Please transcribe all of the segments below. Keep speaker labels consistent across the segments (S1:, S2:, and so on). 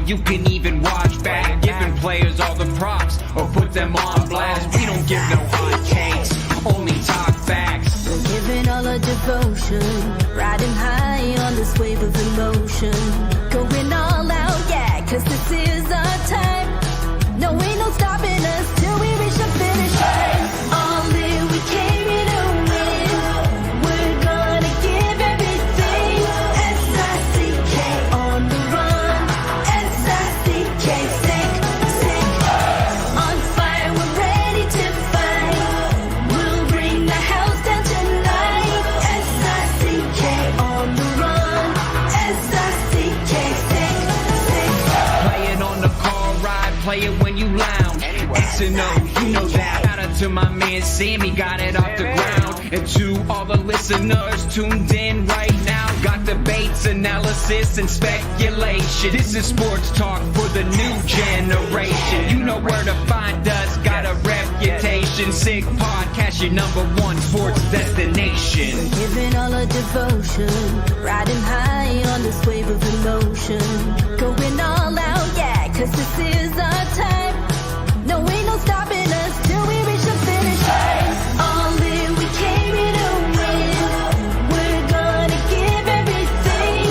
S1: you can even watch back. Giving players all the props or put them on blast. We don't give no hot takes, only talk facts.
S2: We're giving all our devotion, riding high on this wave of emotion. Going all out, yeah, cause this is our time. No, ain't no stopping us till we reach the finish line. All in, we came here to win. We're gonna give everything. S-I-C-K on the run. S-I-C-K, sick, sick. On fire, we're ready to fight. We'll bring the house down tonight. S-I-C-K on the run. S-I-C-K, sick, sick.
S1: Play it on the car ride, play it when you lounge. X and O, you know that. Shout out to my man Sammy, got it off the ground. And to all the listeners tuned in right now, got debates, analysis, and speculation. This is sports talk for the new generation. You know where to find us, got a reputation. Sick podcast, your #1 sports destination.
S2: Giving all our devotion, riding high on this wave of emotion. Going all out, yeah, cause this is our time. No, ain't no stopping us till we reach the finish line. All in, we came here to win. We're gonna give everything.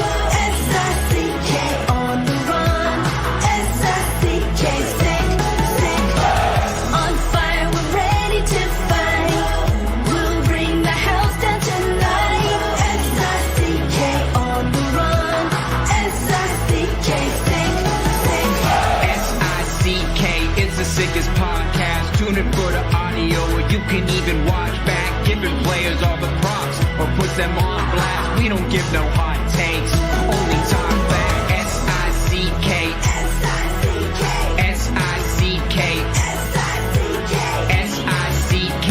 S2: S-I-C-K on the run. S-I-C-K, sick, sick. On fire, we're ready to fight. We'll bring the house down tonight. S-I-C-K on the run. S-I-C-K, sick, sick.
S1: S-I-C-K is the sickest podcast. Tune in for the audio, or you can even watch back. Giving players all the props or put them on blast. We don't give no hot takes, only talk back. S-I-C-K,
S2: S-I-C-K,
S1: S-I-C-K,
S2: S-I-C-K,
S1: S-I-C-K,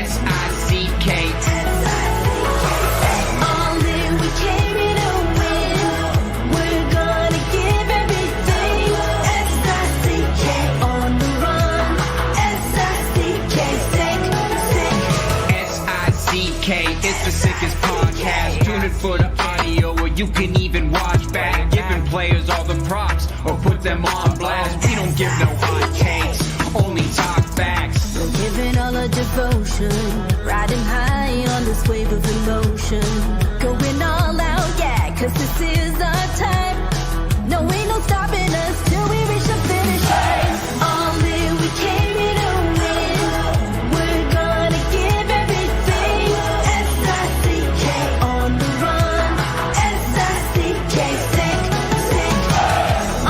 S2: S-I-C-K,
S1: S-I-C-K.
S2: All in, we came here to win. We're gonna give everything. S-I-C-K on the run. S-I-C-K, sick, sick.
S1: S-I-C-K is the sickest podcast. Tune in for the audio, or you can even watch back. Giving players all the props or put them on blast. We don't give no hot takes, only talk facts.
S2: We're giving all our devotion, riding high on this wave of emotion. Going all out, yeah, cause this is our time. No, ain't no stopping us till we reach the finish line. All in, we came here to win. We're gonna give everything. S-I-C-K on the run. S-I-C-K, sick, sick.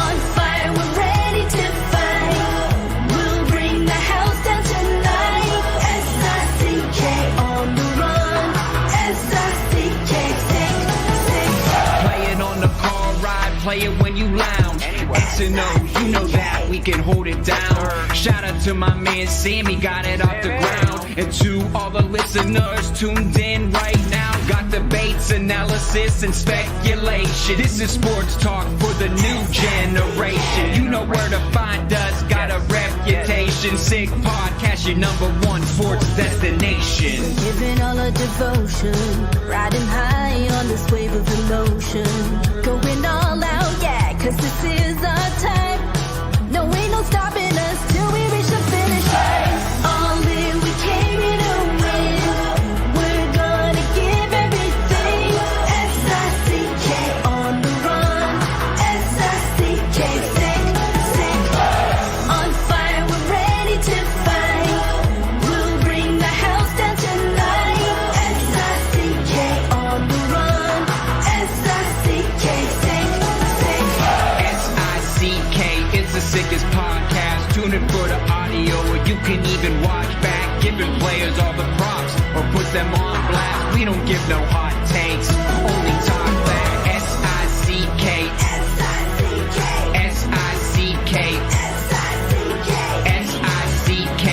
S2: On fire, we're ready to fight. We'll bring the house down tonight. S-I-C-K on the run. S-I-C-K, sick, sick.
S1: Play it on the car ride, play it when you lounge. X and O, you know that we can hold it down. Shout out to my man Sammy, got it off the ground. And to all the listeners tuned in right now, got debates, analysis, and speculation. This is sports talk for the new generation. You know where to find us, got a reputation. Sick podcast, your #1 sports destination.
S2: Giving all our devotion, riding high on this wave of emotion. Going all out, yeah, cause this is our time. No, ain't no stopping us till we reach the finish line. All in, we came here to win. We're gonna give everything. S-I-C-K on the run. S-I-C-K, sick, sick. On fire, we're ready to fight. We'll bring the house down tonight. S-I-C-K on the run. S-I-C-K, sick, sick.
S1: S-I-C-K is the sickest podcast. Tune in for the audio, or you can even watch back. Giving players all the props or put them on blast. We don't give no hot takes, only talk back. S-I-C-K,
S2: S-I-C-K,
S1: S-I-C-K,
S2: S-I-C-K,
S1: S-I-C-K.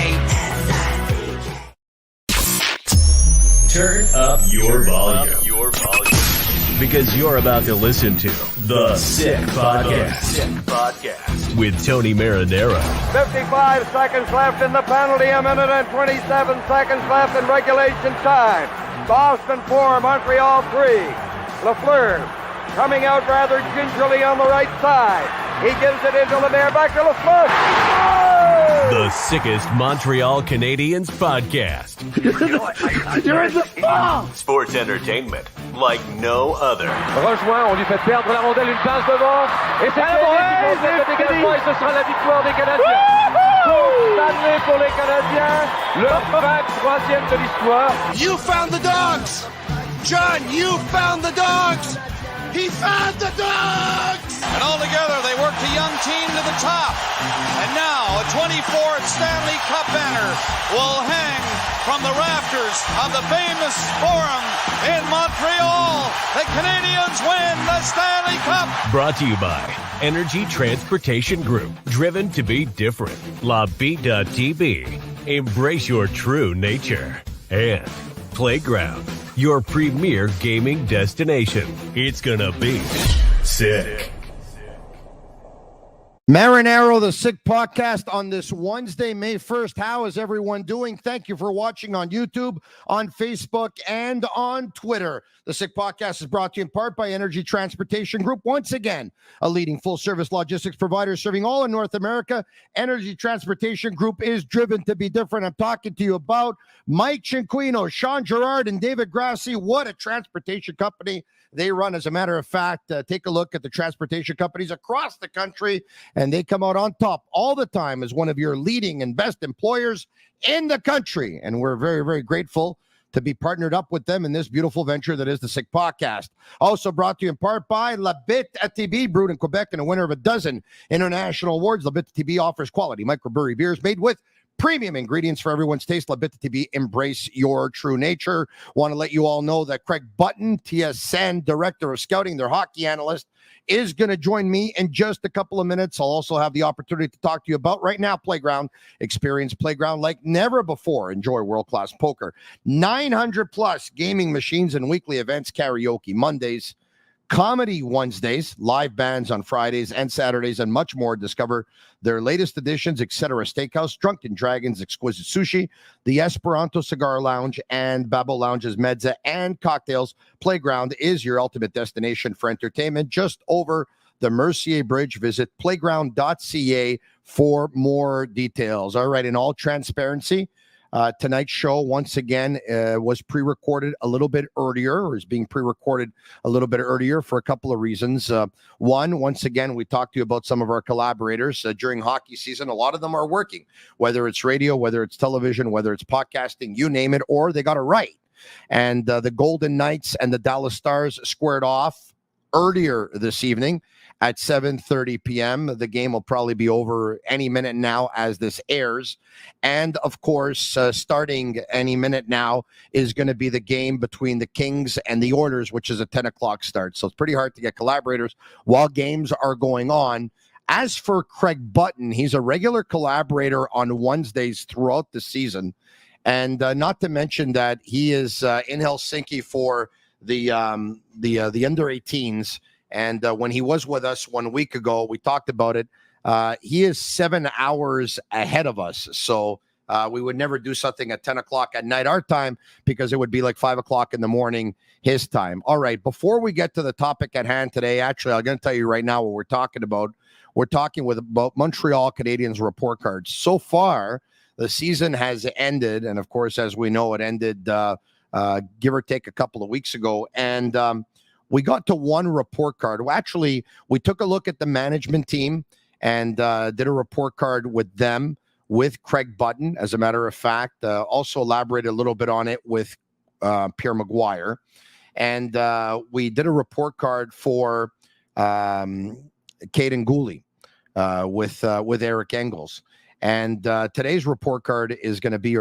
S2: S-I-C-K.
S3: Turn up your volume. Because you're about to listen to The Sick Podcast. With Tony Marinaro.
S4: 55 seconds left in the penalty, a minute and 27 seconds left in regulation time. Boston 4, Montreal 3. Lafleur coming out rather gingerly on the right side. He gives it into Lemaire, back to Lafleur.
S3: The sickest Montreal Canadiens podcast.
S5: You're in the ball!
S3: Sports entertainment like no other.
S6: Rejoint, on lui fait perdre la rondelle, une passe devant. Et c'est le dégagement et ce sera la victoire des Canadiens. Stanley pour les Canadiens, le 23e de l'histoire.
S5: You found the dogs! John, you found the dogs! He found the dogs! And all together, they worked a young team to the top. And now, a 24th Stanley Cup banner will hang from the rafters of the famous Forum in Montreal. The Canadiens win the Stanley Cup!
S3: Brought to you by Energy Transportation Group. Driven to be different. La Vida TV. Embrace your true nature. And Playground, your premier gaming destination. It's gonna be sick.
S7: Marinaro, the Sick Podcast on this Wednesday, May 1st. How is everyone doing? Thank you for watching on YouTube, on Facebook, and on Twitter. The Sick Podcast is brought to you in part by Energy Transportation Group. Once again, a leading full-service logistics provider serving all of North America. Energy Transportation Group is driven to be different. I'm talking to you about Mike Cinquino, Sean Gerard, and David Grassi. What a transportation company they run. As a matter of fact, take a look at the transportation companies across the country, and they come out on top all the time as one of your leading and best employers in the country. And we're very, very grateful to be partnered up with them in this beautiful venture that is the Sick Podcast. Also brought to you in part by La Bitte ATB, brewed in Quebec and a winner of a dozen international awards. La Bitte ATB offers quality microbrewery beers made with premium ingredients for everyone's taste. La Bitte TV, embrace your true nature. Want to let you all know that Craig Button, TSN Director of Scouting, their hockey analyst, is going to join me in just a couple of minutes. I'll also have the opportunity to talk to you about right now Playground. Experience Playground like never before. Enjoy world-class poker. 900 plus gaming machines and weekly events, karaoke Mondays, comedy Wednesdays, live bands on Fridays and Saturdays, and much more. Discover their latest editions, Etc. Steakhouse, Drunken Dragons, Exquisite Sushi, the Esperanto Cigar Lounge, and Babbo Lounge's Mezza and Cocktails. Playground is your ultimate destination for entertainment just over the Mercier Bridge. Visit playground.ca for more details. All right, in all transparency, tonight's show, once again, was pre-recorded a little bit earlier, or is being pre-recorded a little bit earlier for a couple of reasons. One, once again, we talked to you about some of our collaborators during hockey season. A lot of them are working, whether it's radio, whether it's television, whether it's podcasting, you name it, or they got it right. And the Golden Knights and the Dallas Stars squared off earlier this evening at 7:30 p.m. The game will probably be over any minute now as this airs. And, of course, starting any minute now is going to be the game between the Kings and the Oilers, which is a 10 o'clock start. So it's pretty hard to get collaborators while games are going on. As for Craig Button, he's a regular collaborator on Wednesdays throughout the season. And not to mention that he is in Helsinki for the under-18s. And when he was with us 1 week ago, we talked about it. He is 7 hours ahead of us. So we would never do something at 10 o'clock at night, our time, because it would be like 5 o'clock in the morning, his time. All right. Before we get to the topic at hand today, actually, I'm going to tell you right now what we're talking about. We're talking about Montreal Canadiens report cards. So far, the season has ended. And of course, as we know, it ended give or take a couple of weeks ago. And we got to one report card. Well, actually, we took a look at the management team and did a report card with them, with Craig Button, as a matter of fact. Also elaborated a little bit on it with Pierre Maguire. And we did a report card for Caden Gooley with Eric Engels. And tonight's report card is going to be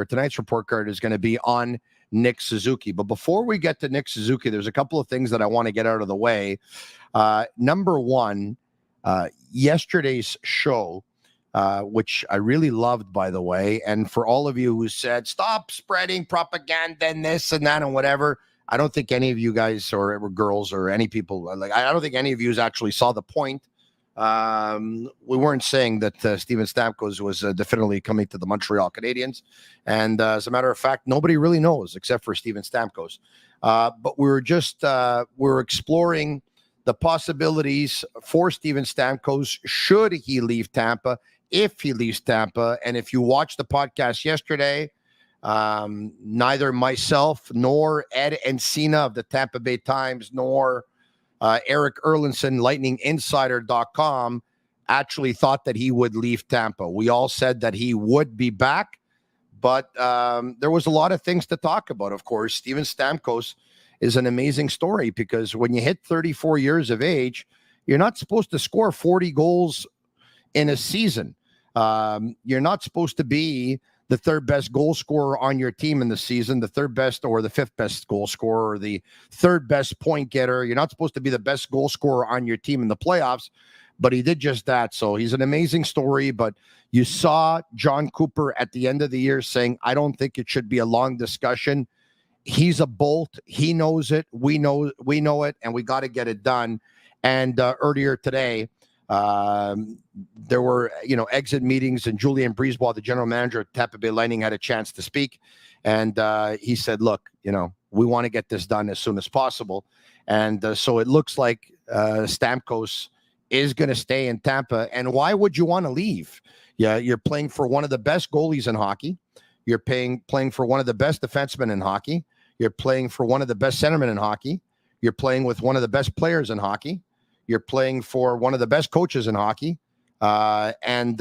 S7: on Nick Suzuki. But before we get to Nick Suzuki, there's a couple of things that I want to get out of the way. Number one, yesterday's show, which I really loved, by the way, and for all of you who said, stop spreading propaganda and this and that and whatever, I don't think any of you guys or girls or any people, I don't think any of you actually saw the point. We weren't saying that Steven Stamkos was definitely coming to the Montreal Canadiens. And as a matter of fact, nobody really knows except for Steven Stamkos. But we were exploring the possibilities for Steven Stamkos should he leave Tampa, if he leaves Tampa. And if you watched the podcast yesterday, neither myself nor Ed Encina of the Tampa Bay Times nor Eric Erlinson, lightninginsider.com, actually thought that he would leave Tampa. We all said that he would be back, but there was a lot of things to talk about. Of course, Steven Stamkos is an amazing story because when you hit 34 years of age, you're not supposed to score 40 goals in a season. You're not supposed to be the third best goal scorer on your team in the season, the third best or the fifth best goal scorer, or the third best point getter. You're not supposed to be the best goal scorer on your team in the playoffs, but he did just that. So he's an amazing story. But you saw Jon Cooper at the end of the year saying, I don't think it should be a long discussion. He's a bolt. He knows it. We know it, and we got to get it done. And earlier today, there were, exit meetings, and Julien Brisebois, the general manager at Tampa Bay Lightning, had a chance to speak. And he said, look, we want to get this done as soon as possible. And so it looks like Stamkos is going to stay in Tampa. And why would you want to leave? Yeah, you're playing for one of the best goalies in hockey. You're playing for one of the best defensemen in hockey. You're playing for one of the best centermen in hockey. You're playing with one of the best players in hockey. You're playing for one of the best coaches in hockey. And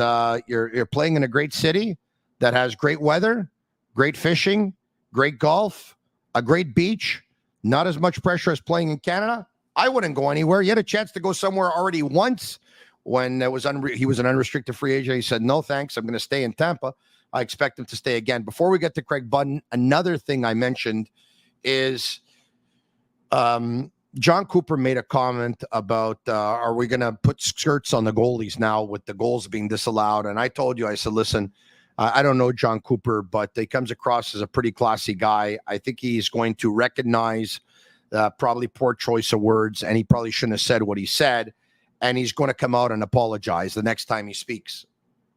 S7: you're playing in a great city that has great weather, great fishing, great golf, a great beach, not as much pressure as playing in Canada. I wouldn't go anywhere. You had a chance to go somewhere already once when he was an unrestricted free agent. He said, no, thanks. I'm going to stay in Tampa. I expect him to stay again. Before we get to Craig Button, another thing I mentioned is Jon Cooper made a comment about, are we going to put skirts on the goalies now with the goals being disallowed? And I told you, I said, listen, I don't know Jon Cooper, but he comes across as a pretty classy guy. I think he's going to recognize probably poor choice of words, and he probably shouldn't have said what he said. And he's going to come out and apologize the next time he speaks.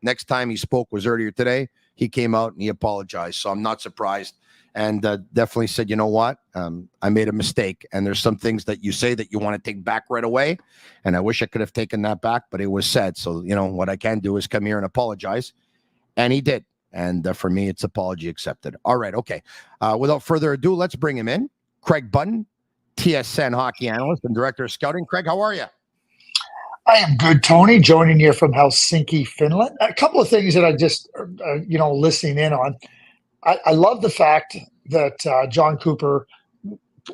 S7: Next time he spoke was earlier today. He came out and he apologized. So I'm not surprised. And definitely said, you know what? I made a mistake. And there's some things that you say that you want to take back right away. And I wish I could have taken that back, but it was said. So, what I can do is come here and apologize. And he did. And for me, it's apology accepted. All right. Okay. Without further ado, let's bring him in. Craig Button, TSN hockey analyst and director of scouting. Craig, how are you?
S8: I am good, Tony, joining you from Helsinki, Finland. A couple of things that I just, listening in on. I love the fact that Jon Cooper,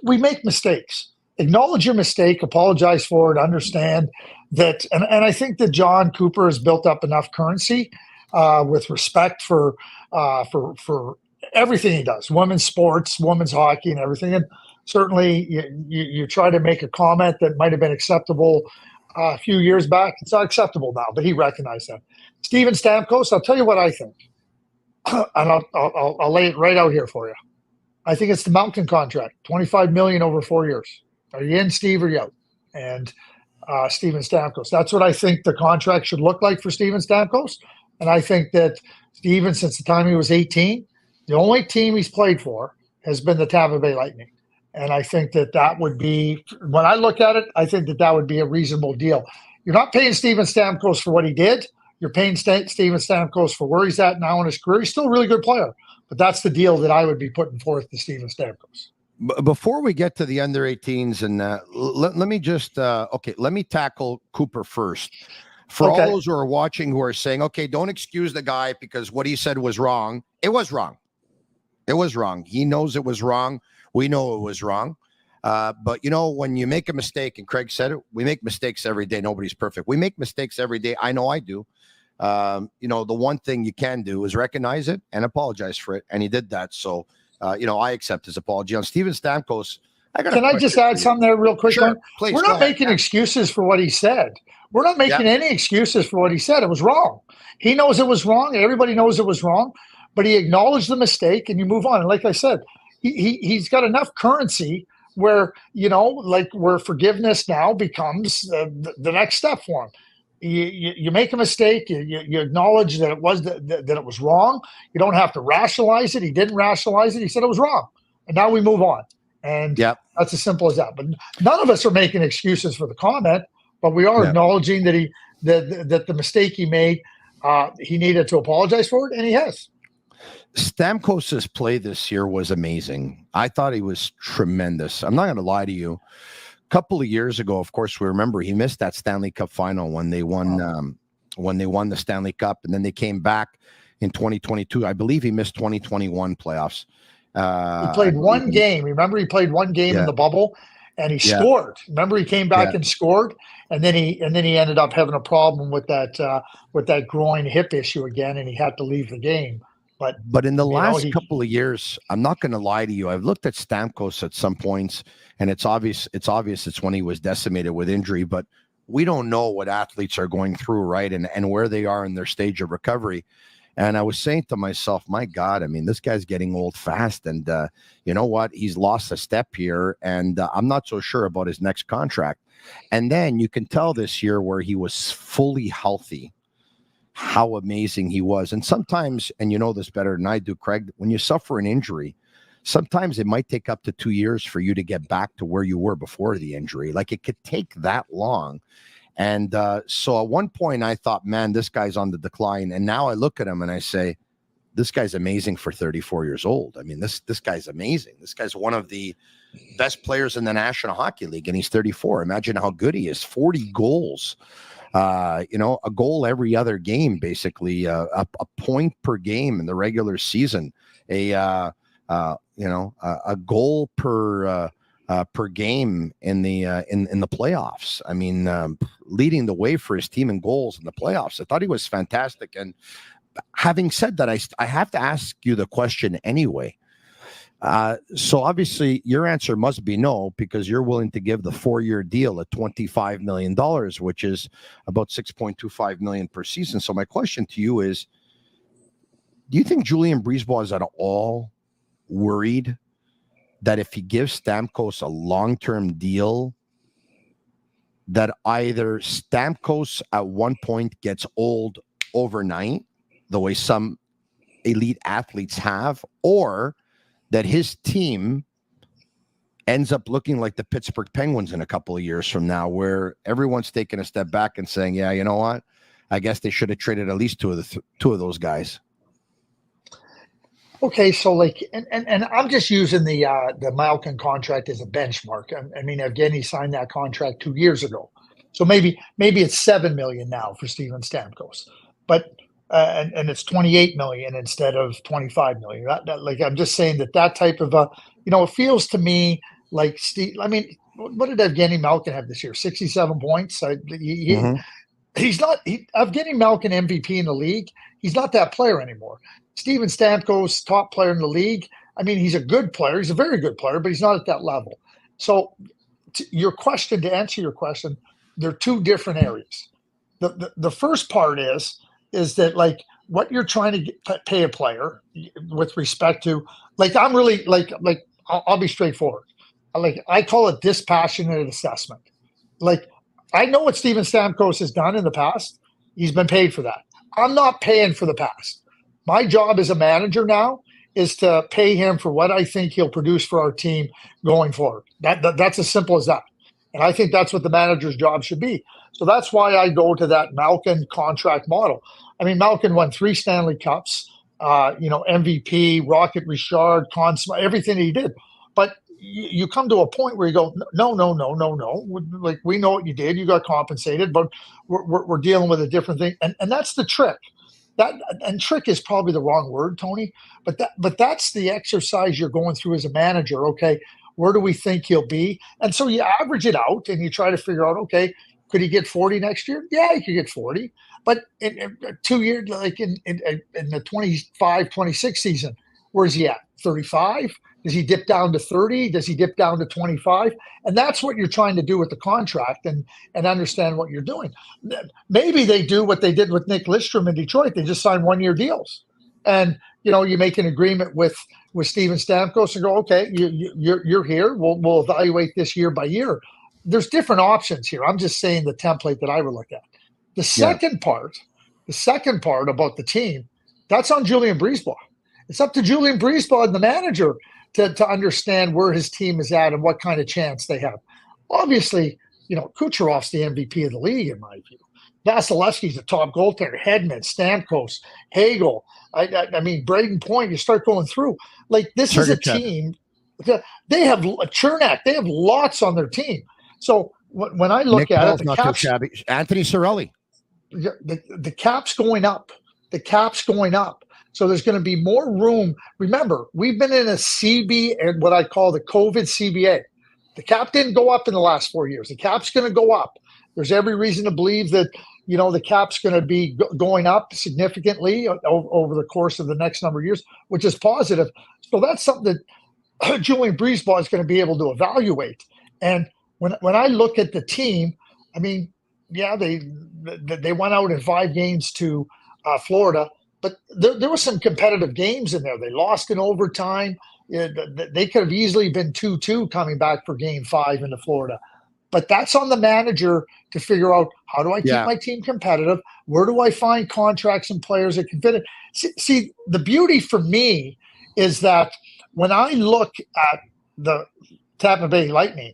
S8: we make mistakes. Acknowledge your mistake, apologize for it, understand that. And I think that Jon Cooper has built up enough currency with respect for everything he does, women's sports, women's hockey, and everything. And certainly you try to make a comment that might have been acceptable a few years back. It's not acceptable now, but he recognized that. Steven Stamkos, I'll tell you what I think. And I'll lay it right out here for you. I think it's the Mountain contract, $25 million over 4 years. Are you in, Steve, or you out? And Steven Stamkos. That's what I think the contract should look like for Steven Stamkos. And I think that Steven, since the time he was 18, the only team he's played for has been the Tampa Bay Lightning. And I think that would be, when I look at it, I think that would be a reasonable deal. You're not paying Steven Stamkos for what he did. You're paying Steven Stamkos for where he's at now in his career. He's still a really good player. But that's the deal that I would be putting forth to Steven Stamkos.
S7: Before we get to the under 18s, and let me just, let me tackle Cooper first. For all those who are watching who are saying, okay, don't excuse the guy because what he said was wrong. It was wrong. It was wrong. He knows it was wrong. We know it was wrong. But, when you make a mistake, and Craig said it, we make mistakes every day. Nobody's perfect. We make mistakes every day. I know I do. The one thing you can do is recognize it and apologize for it. And he did that. So, I accept his apology. On Steven Stamkos,
S8: can I just add something there real quick?
S7: Sure, please.
S8: We're not making excuses for what he said. We're not making any excuses for what he said. It was wrong. He knows it was wrong. And everybody knows it was wrong. But he acknowledged the mistake and you move on. And like I said, he's got enough currency where, where forgiveness now becomes the next step for him. You make a mistake, you acknowledge that it was wrong. You don't have to rationalize it. He didn't rationalize it. He said it was wrong. And now we move on. And
S7: Yep.
S8: that's as simple as that. But none of us are making excuses for the comment, but we are acknowledging that that the mistake he made, he needed to apologize for it, and he has.
S7: Stamkos' play this year was amazing. I thought he was tremendous. I'm not going to lie to you. A couple of years ago, of course, we remember he missed that Stanley Cup final when they won the Stanley Cup, and then they came back in 2022. I believe he missed 2021 playoffs.
S8: He played one game. Remember, he played one game in the bubble, and he scored. Remember, he came back and scored, and then he ended up having a problem with that groin hip issue again, and he had to leave the game. But
S7: in the last couple of years, I'm not going to lie to you. I've looked at Stamkos at some points, and it's obvious it's when he was decimated with injury. But we don't know what athletes are going through, right, and where they are in their stage of recovery. And I was saying to myself, my God, I mean, this guy's getting old fast, and you know what? He's lost a step here, and I'm not so sure about his next contract. And then you can tell this year where he was fully healthy, how amazing he was. And sometimes, and you know this better than I do, Craig, when you suffer an injury, sometimes it might take up to 2 years for you to get back to where you were before the injury. Like, it could take that long. And so at one point I thought, man, this guy's on the decline. And now I look at him and I say, this guy's amazing for 34 years old. I mean, this guy's amazing. This guy's one of the best players in the National Hockey League, and he's 34. Imagine how good he is. 40 goals. A goal every other game, basically, a point per game in the regular season, a goal per game in the playoffs. I mean, leading the way for his team in goals in the playoffs. I thought he was fantastic. And having said that, I have to ask you the question anyway. So obviously your answer must be no, because you're willing to give the 4-year deal at $25 million, which is about $6.25 million per season. So my question to you is, do you think Julien Brisebois is at all worried that if he gives Stamkos a long-term deal, that either Stamkos at one point gets old overnight, the way some elite athletes have, or that his team ends up looking like the Pittsburgh Penguins in a couple of years from now, where everyone's taking a step back and saying, yeah, you know what? I guess they should have traded at least two of those guys.
S8: Okay, so like, and I'm just using the Malkin contract as a benchmark. I mean, Evgeny signed that contract 2 years ago, so maybe it's $7 million now for Steven Stamkos, but and it's $28 million instead of $25 million. Like, I'm just saying that type of it feels to me like Steve. I mean, what did Evgeny Malkin have this year? 67 points. He's not Evgeny Malkin MVP in the league. He's not that player anymore. Steven Stamkos, top player in the league. I mean, he's a good player. He's a very good player, but he's not at that level. So to answer your question, they're two different areas. The first part is that, like, what you're trying to pay a player with respect to, like, I'm really like I'll be straightforward. Like, I call it dispassionate assessment. Like, I know what Steven Stamkos has done in the past. He's been paid for that. I'm not paying for the past. My job as a manager now is to pay him for what I think he'll produce for our team going forward. That's as simple as that. And I think that's what the manager's job should be. So that's why I go to that Malkin contract model. I mean, Malkin won 3 Stanley Cups, MVP, Rocket Richard, Conn Smythe, everything he did. But you come to a point where you go, no. Like, we know what you did. You got compensated, but we're dealing with a different thing. And that's the trick. And trick is probably the wrong word, Tony, but that's the exercise you're going through as a manager. Okay, where do we think he'll be? And so you average it out and you try to figure out, okay, could he get 40 next year? Yeah, he could get 40. But in 2 years, like in the 25-26 season, where's he at? 35? Does he dip down to 30? Does he dip down to 25? And that's what you're trying to do with the contract and understand what you're doing. Maybe they do what they did with Nick Lidstrom in Detroit. They just sign 1-year deals. And, you make an agreement with Steven Stamkos and go, okay, you're here. We'll evaluate this year by year. There's different options here. I'm just saying the template that I would look at. The second part about the team, that's on Julien Brisebois. It's up to Julien Brisebois and the manager to understand where his team is at and what kind of chance they have. Obviously, Kucherov's the MVP of the league, in my view. Vasilevsky's a top goaltender. Hedman, Stamkos, Hagel. I mean, Braden Point, you start going through. Like, this is a team. They have Chernak. They have lots on their team. So when I look at it, the
S7: not
S8: Caps,
S7: too shabby. Anthony Cirelli.
S8: The cap's going up. The cap's going up. So there's going to be more room. Remember, we've been in a CB and what I call the COVID CBA. The cap didn't go up in the last 4 years. The cap's going to go up. There's every reason to believe that, the cap's going to be going up significantly over the course of the next number of years, which is positive. So that's something that Julian Breezeball is going to be able to evaluate. And when I look at the team, I mean, yeah, they went out in 5 games to Florida, but there were some competitive games in there. They lost in overtime. They could have easily been 2-2 coming back for game 5 into Florida. But that's on the manager to figure out, how do I keep my team competitive? Where do I find contracts and players that can fit it? See, the beauty for me is that when I look at the Tampa Bay Lightning,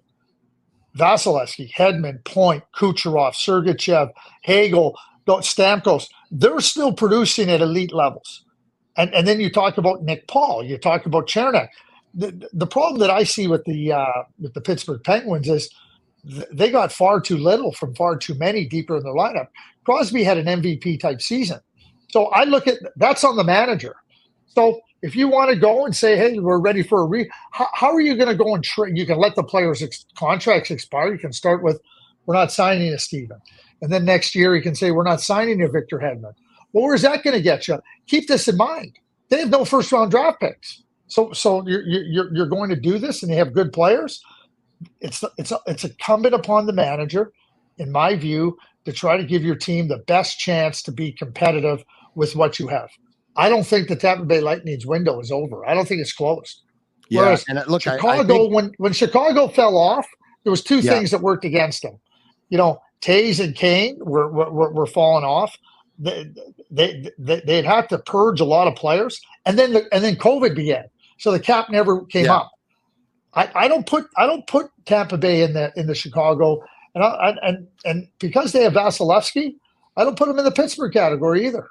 S8: Vasilevsky, Hedman, Point, Kucherov, Sergachev, Hagel, Stamkos, they're still producing at elite levels. And then you talk about Nick Paul, you talk about Chernak. The problem that I see with the Pittsburgh Penguins is they got far too little from far too many deeper in their lineup. Crosby had an MVP type season. So I look at that's on the manager. So if you want to go and say, hey, we're ready for how are you going to go and you can let the players' contracts expire. You can start with, we're not signing a Steven. And then next year you can say, we're not signing a Victor Hedman. Well, where's that going to get you? Keep this in mind. They have no first round draft picks. So you're going to do this and they have good players. It's incumbent upon the manager, in my view, to try to give your team the best chance to be competitive with what you have. I don't think the Tampa Bay Lightning's window is over. I don't think it's closed.
S7: Yeah,
S8: whereas
S7: and look,
S8: Chicago, when Chicago fell off, there was 2 things that worked against them. Taves and Kane were falling off. They'd have to purge a lot of players, and then COVID began, so the cap never came up. I don't put Tampa Bay in the Chicago, and because they have Vasilevsky, I don't put them in the Pittsburgh category either.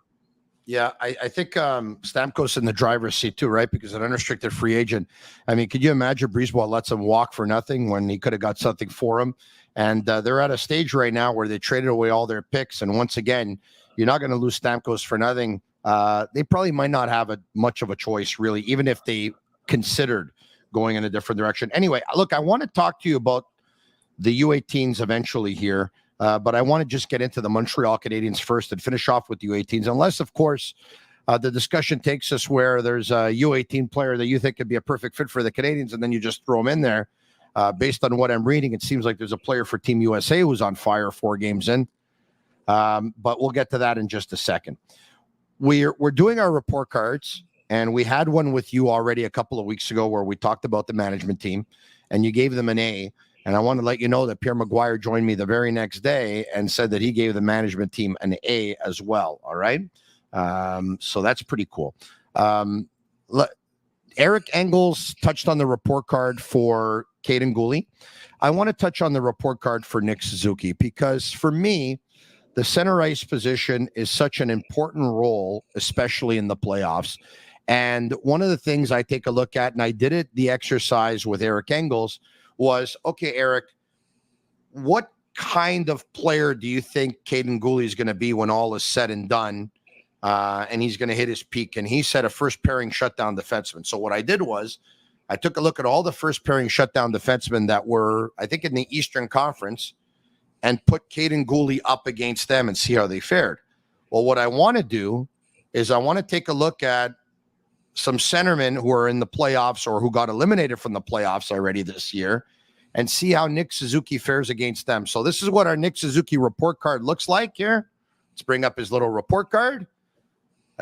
S7: Yeah, I think Stamkos in the driver's seat too, right? Because an unrestricted free agent. I mean, could you imagine Breezeball lets him walk for nothing when he could have got something for him? And they're at a stage right now where they traded away all their picks. And once again, you're not going to lose Stamkos for nothing. They probably might not have much of a choice, really, even if they considered going in a different direction. Anyway, look, I want to talk to you about the U18s eventually here, but I want to just get into the Montreal Canadiens first and finish off with the U18s, unless, of course, the discussion takes us where there's a U18 player that you think could be a perfect fit for the Canadiens, and then you just throw him in there. Based on what I'm reading, it seems like there's a player for Team USA who's on fire 4 games in, but we'll get to that in just a second. We're doing our report cards. And we had one with you already a couple of weeks ago where we talked about the management team and you gave them an A. And I want to let you know that Pierre Maguire joined me the very next day and said that he gave the management team an A as well. All right. So that's pretty cool. Eric Engels touched on the report card for Caden Gooley. I want to touch on the report card for Nick Suzuki because for me, the center ice position is such an important role, especially in the playoffs. And one of the things I take a look at, and I did the exercise with Eric Engels, was, okay, Eric, what kind of player do you think Caden Gooley is going to be when all is said and done, and he's going to hit his peak? And he said a first-pairing shutdown defenseman. So what I did was I took a look at all the first-pairing shutdown defensemen that were, I think, in the Eastern Conference and put Caden Gooley up against them and see how they fared. Well, what I want to do is I want to take a look at some centermen who are in the playoffs or who got eliminated from the playoffs already this year and see how Nick Suzuki fares against them. So this is what our Nick Suzuki report card looks like here. Let's bring up his little report card.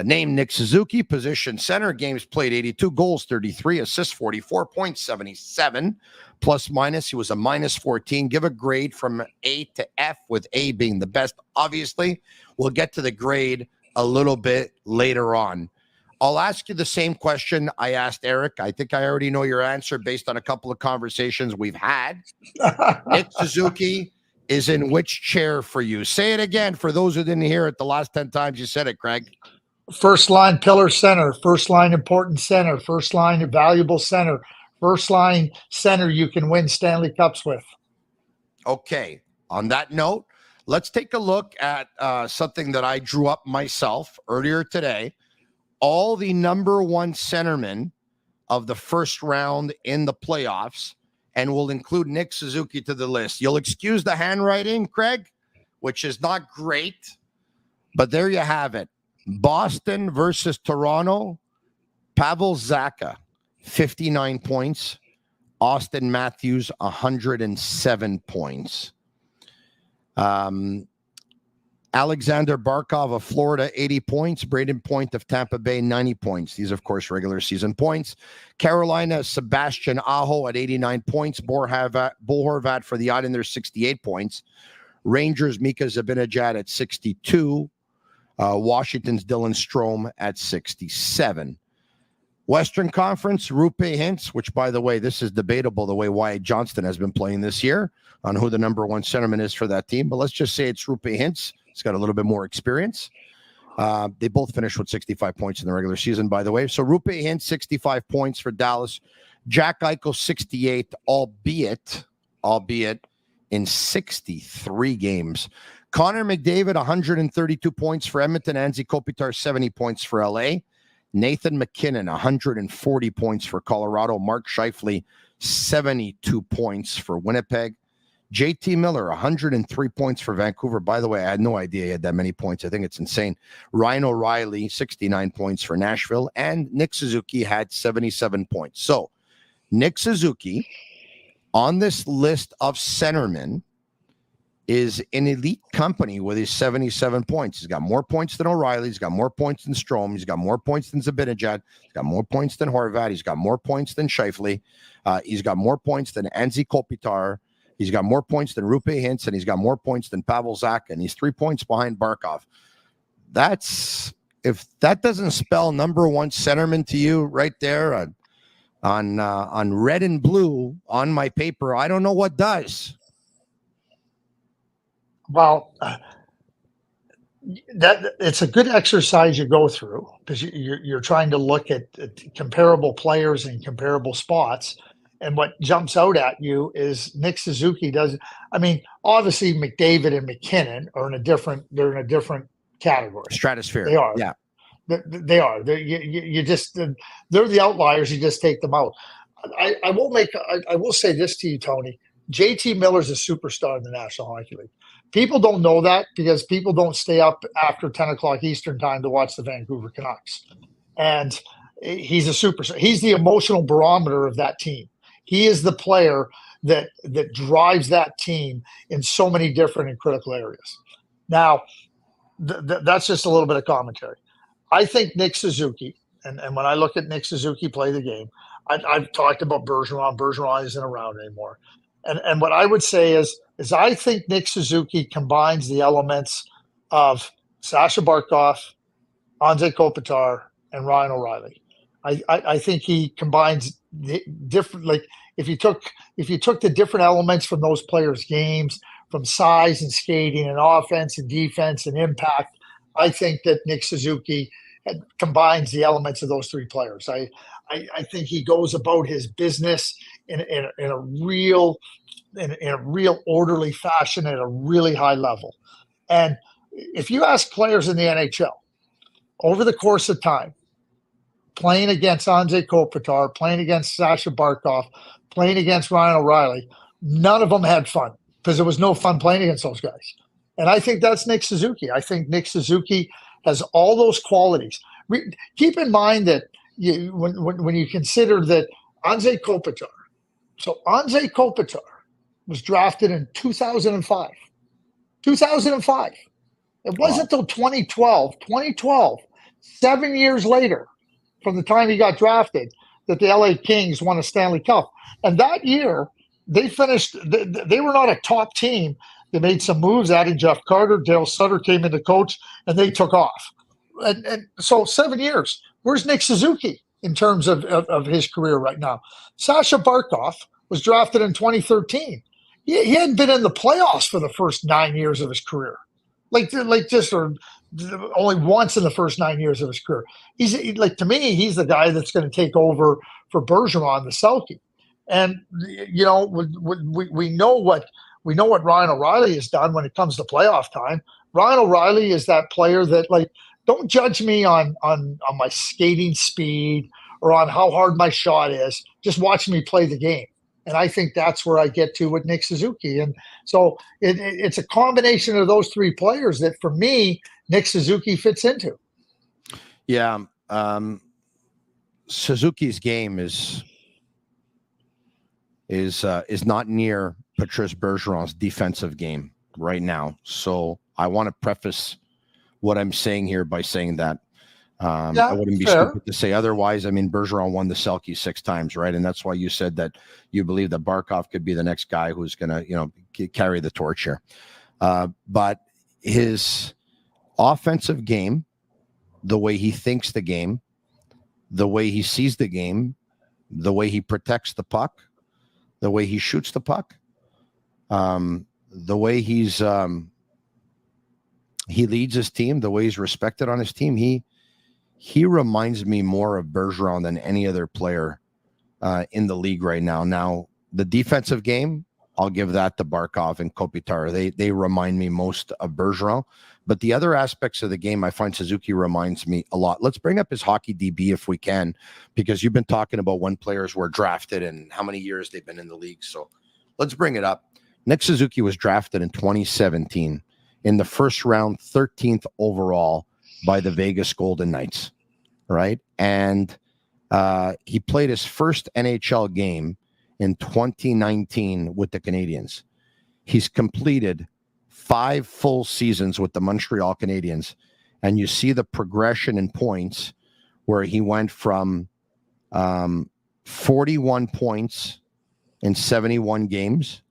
S7: Name Nick Suzuki, position center, games played 82, goals 33, assists 44, points 77, plus minus. He was a minus 14. Give a grade from A to F, with A being the best. Obviously, we'll get to the grade a little bit later on. I'll ask you the same question I asked Eric. I think I already know your answer based on a couple of conversations we've had. Nick Suzuki is in which chair for you? Say it again for those who didn't hear it the last 10 times you said it, Craig.
S8: First line pillar center, first line important center, first line valuable center, first line center you can win Stanley Cups with.
S7: Okay. On that note, let's take a look at something that I drew up myself earlier today. All the number one centermen of the first round in the playoffs, and we'll include Nick Suzuki to the list. You'll excuse the handwriting, Craig, which is not great, but there you have it. Boston versus Toronto. Pavel Zacha, 59 points. Austin Matthews, 107 points. Alexander Barkov of Florida, 80 points. Braden Point of Tampa Bay, 90 points. These, of course, regular season points. Carolina, Sebastian Aho at 89 points. Bo Horvat for the Islanders, 68 points. Rangers, Mika Zibanejad at 62. Washington's Dylan Strome at 67. Western Conference, Rupe Hintz, which, by the way, this is debatable the way Wyatt Johnston has been playing this year on who the number one centerman is for that team. But let's just say it's Rupe Hintz. He's got a little bit more experience. They both finished with 65 points in the regular season, by the way. So Rupe Hintz, 65 points for Dallas. Jack Eichel, 68, albeit in 63 games. Connor McDavid, 132 points for Edmonton. Anze Kopitar, 70 points for LA. Nathan McKinnon, 140 points for Colorado. Mark Scheifele, 72 points for Winnipeg. JT Miller, 103 points for Vancouver. By the way, I had no idea he had that many points. I think it's insane. Ryan O'Reilly, 69 points for Nashville. And Nick Suzuki had 77 points. So Nick Suzuki on this list of centermen is in elite company with his 77 points. He's got more points than O'Reilly. He's got more points than Strome. He's got more points than Zibanejad. He's got more points than Horvat. He's got more points than Scheifele. He's got more points than Anze Kopitar. He's got more points than Rupe Hintz, and he's got more points than Pavel Zacha, and he's 3 points behind Barkov. If that doesn't spell number one centerman to you right there on red and blue on my paper, I don't know what does.
S8: Well, that it's a good exercise you go through because you're trying to look at comparable players in comparable spots. And what jumps out at you is Nick Suzuki does. I mean, obviously McDavid and McKinnon are in a different category.
S7: Stratosphere.
S8: They are.
S7: Yeah.
S8: They are. You just they're the outliers. You just take them out. I will say this to you, Tony. JT Miller's a superstar in the National Hockey League. People don't know that because people don't stay up after 10 o'clock Eastern time to watch the Vancouver Canucks. And he's a superstar. He's the emotional barometer of that team. He is the player that drives that team in so many different and critical areas. Now, that's just a little bit of commentary. I think Nick Suzuki, and when I look at Nick Suzuki play the game, I've talked about Bergeron. Bergeron isn't around anymore. And what I would say is I think Nick Suzuki combines the elements of Sasha Barkov, Anze Kopitar, and Ryan O'Reilly. I think he combines the different, like if you took the different elements from those players' games, from size and skating and offense and defense and impact, I think that Nick Suzuki combines the elements of those three players. I think he goes about his business in a real orderly fashion at a really high level. And if you ask players in the NHL over the course of time, playing against Anze Kopitar, playing against Sasha Barkov, playing against Ryan O'Reilly, none of them had fun because there was no fun playing against those guys. And I think that's Nick Suzuki. I think Nick Suzuki has all those qualities. Keep in mind that when you consider that Anze Kopitar, so Anze Kopitar was drafted in 2005. 2005. It wasn't until 2012, 7 years later, from the time he got drafted, that the LA Kings won a Stanley Cup. And that year, they finished, they were not a top team. They made some moves, adding Jeff Carter. Dale Sutter came in to coach, and they took off. And so 7 years. Where's Nick Suzuki in terms of his career right now? Sasha Barkov was drafted in 2013. He hadn't been in the playoffs for the first 9 years of his career. Or only once in the first 9 years of his career. He's like, to me, he's the guy that's going to take over for Bergeron, the Selke. And you know, we know what Ryan O'Reilly has done when it comes to playoff time. Ryan O'Reilly is that player that, like, don't judge me on my skating speed or on how hard my shot is. Just watch me play the game. And I think that's where I get to with Nick Suzuki. And so it's a combination of those three players that, for me, Nick Suzuki fits into.
S7: Yeah. Suzuki's game is not near Patrice Bergeron's defensive game right now. So I want to preface what I'm saying here by saying that. I wouldn't be stupid to say otherwise. I mean, Bergeron won the Selke 6 times, right? And that's why you said that you believe that Barkov could be the next guy who's going to, you know, carry the torch here. But his offensive game, the way he thinks the game, the way he sees the game, the way he protects the puck, the way he shoots the puck, the way he leads his team, the way he's respected on his team, he reminds me more of Bergeron than any other player in the league right now. Now, the defensive game, I'll give that to Barkov and Kopitar. They remind me most of Bergeron. But the other aspects of the game, I find Suzuki reminds me a lot. Let's bring up his hockey DB if we can, because you've been talking about when players were drafted and how many years they've been in the league. So let's bring it up. Nick Suzuki was drafted in 2017 in the first round, 13th overall by the Vegas Golden Knights, right? And he played his first NHL game in 2019 with the Canadiens. He's completed 5 full seasons with the Montreal Canadiens, and you see the progression in points where he went from 41 points in 71 games.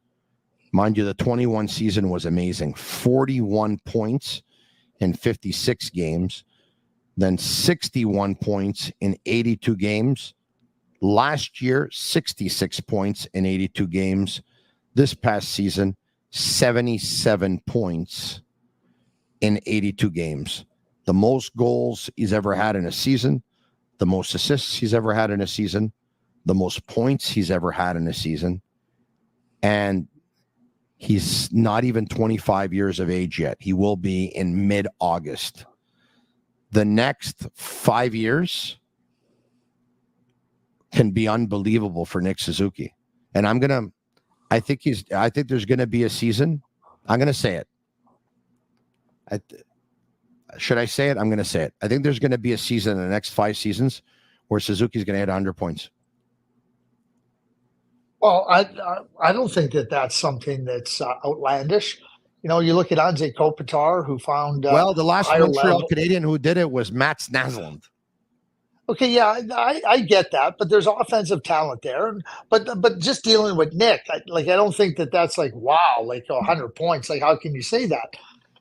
S7: Mind you, the 21 season was amazing. 41 points in 56 games, then 61 points in 82 games. Last year, 66 points in 82 games. This past season, 77 points in 82 games. The most goals he's ever had in a season, the most assists he's ever had in a season, the most points he's ever had in a season. And he's not even 25 years of age yet. He will be in mid-August. The next 5 years can be unbelievable for Nick Suzuki. And I think there's going to be a season. I'm going to say it. Should I say it? I'm going to say it. I think there's going to be a season in the next 5 seasons where Suzuki's going to hit 100 points.
S8: Well, I don't think that's something that's outlandish. You know, you look at Anze Kopitar, who found
S7: the last Montreal Canadian who did it was Matt Snaslund.
S8: Okay, yeah, I get that, but there's offensive talent there. But just dealing with Nick, I don't think that's like, wow, like 100 points. Like, how can you say that?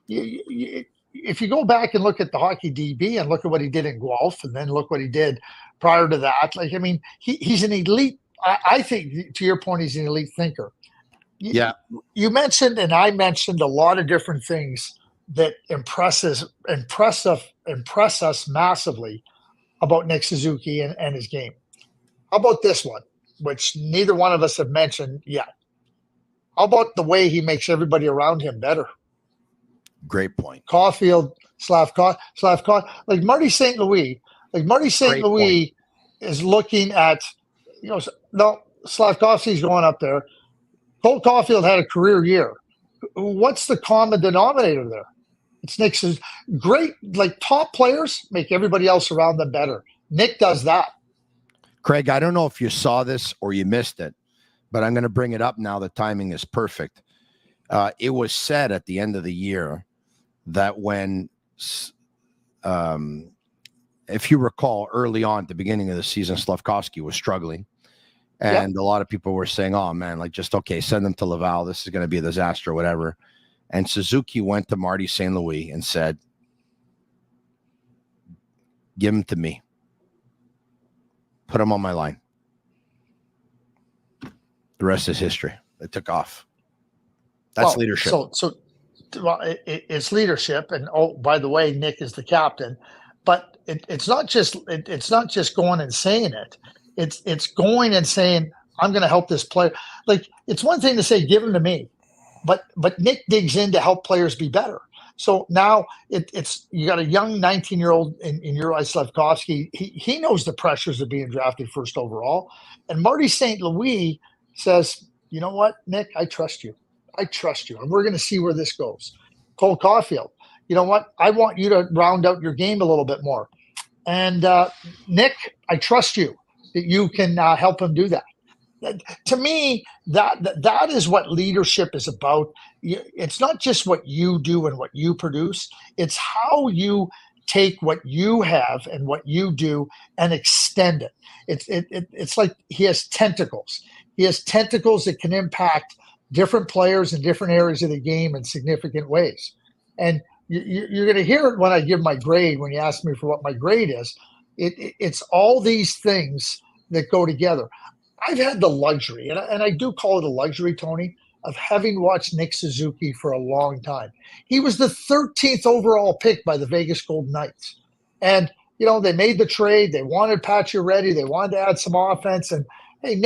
S8: If you go back and look at the hockey DB and look at what he did in Guelph, and then look what he did prior to that, like, I mean, he's an elite. I think, to your point, he's an elite thinker.
S7: Yeah.
S8: You mentioned, and I mentioned, a lot of different things that impress us massively about Nick Suzuki and his game. How about this one, which neither one of us have mentioned yet? How about the way he makes everybody around him better?
S7: Great point.
S8: Caulfield, Slavkov, like Marty St. Louis. Like Marty St. Louis is looking at, no, Slavkovsky's going up there. Cole Caulfield had a career year. What's the common denominator there? It's Nick's great, like, top players make everybody else around them better. Nick does that.
S7: Craig, I don't know if you saw this or you missed it, but I'm going to bring it up now. The timing is perfect. It was said at the end of the year that when, if you recall, early on at the beginning of the season, Slavkovsky was struggling. And a lot of people were saying, oh, man, like, just, okay, send him to Laval. This is going to be a disaster, whatever. And Suzuki went to Marty St. Louis and said, give him to me. Put him on my line. The rest is history. It took off. That's leadership.
S8: It's leadership, and by the way, Nick is the captain. But it's not just going and saying it. It's going and saying, I'm going to help this player. Like, it's one thing to say, give him to me, but Nick digs in to help players be better. So now it's you got a young 19-year-old in Uri Slavkovsky. He knows the pressures of being drafted first overall, and Marty St. Louis says, you know what, Nick, I trust you, and we're going to see where this goes. Cole Caulfield, you know what, I want you to round out your game a little bit more, and Nick, I trust you that you can help him do that. To me, that is what leadership is about. It's not just what you do and what you produce. It's how you take what you have and what you do and extend it. It's like he has tentacles. He has tentacles that can impact different players in different areas of the game in significant ways. And you're going to hear it when I give my grade, when you ask me for what my grade is. It's all these things that go together. I've had the luxury, and I do call it a luxury, Tony, of having watched Nick Suzuki for a long time. He was the 13th overall pick by the Vegas Golden Knights. And, they made the trade. They wanted Pacioretty. They wanted to add some offense. And, hey,